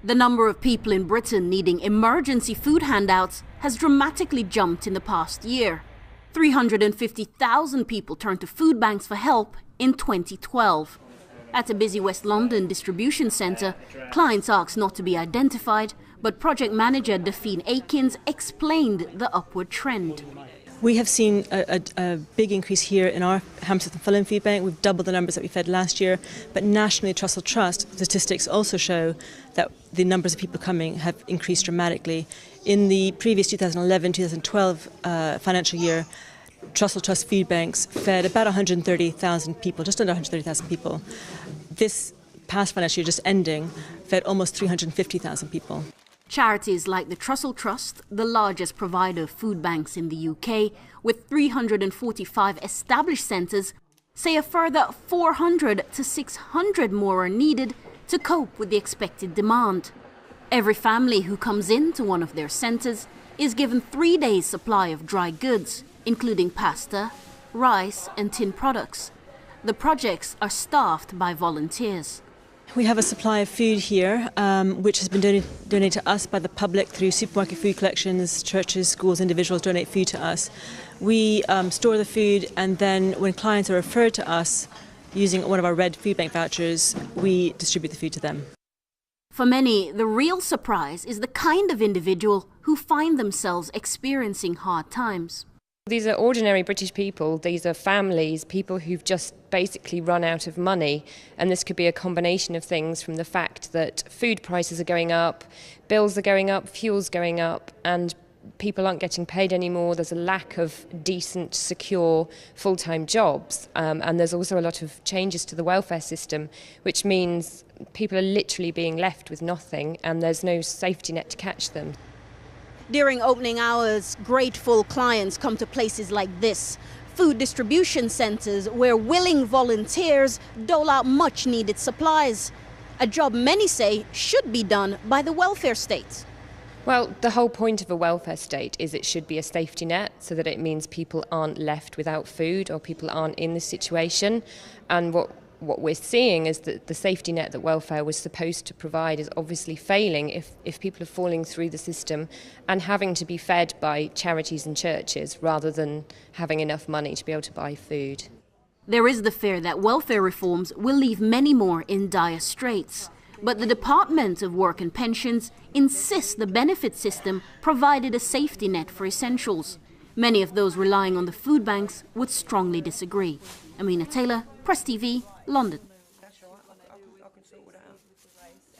The number of people in Britain needing emergency food handouts has dramatically jumped in the past year. 350,000 people turned to food banks for help in 2012. At a busy West London distribution centre, clients asked not to be identified, but project manager Delphine Akins explained the upward trend. We have seen a big increase here in our Hammersmith and Fulham Food Bank. We've doubled the numbers that we fed last year, but nationally Trussell Trust statistics also show that the numbers of people coming have increased dramatically. In the previous 2011-2012 financial year, Trussell Trust food banks fed about 130,000 people, just under 130,000 people. This past financial year just ending fed almost 350,000 people. Charities like the Trussell Trust, the largest provider of food banks in the UK, with 345 established centres, say a further 400 to 600 more are needed to cope with the expected demand. Every family who comes into one of their centres is given 3 days' supply of dry goods, including pasta, rice and tin products. The projects are staffed by volunteers. We have a supply of food here, which has been donated to us by the public through supermarket food collections. Churches, schools, individuals donate food to us. We store the food, and then when clients are referred to us using one of our red food bank vouchers, we distribute the food to them. For many, the real surprise is the kind of individual who find themselves experiencing hard times. These are ordinary British people, these are families, people who've just basically run out of money, and this could be a combination of things, from the fact that food prices are going up, bills are going up, fuel's going up, and people aren't getting paid anymore. There's a lack of decent, secure, full-time jobs, and there's also a lot of changes to the welfare system, which means people are literally being left with nothing, and there's no safety net to catch them. During opening hours, grateful clients come to places like this, food distribution centres where willing volunteers dole out much needed supplies. A job many say should be done by the welfare state. Well, the whole point of a welfare state is it should be a safety net, so that it means people aren't left without food or people aren't in this situation. And what we're seeing is that the safety net that welfare was supposed to provide is obviously failing if people are falling through the system and having to be fed by charities and churches rather than having enough money to be able to buy food. There is the fear that welfare reforms will leave many more in dire straits. But the Department of Work and Pensions insists the benefit system provided a safety net for essentials. Many of those relying on the food banks would strongly disagree. Amina Taylor, Press TV, London.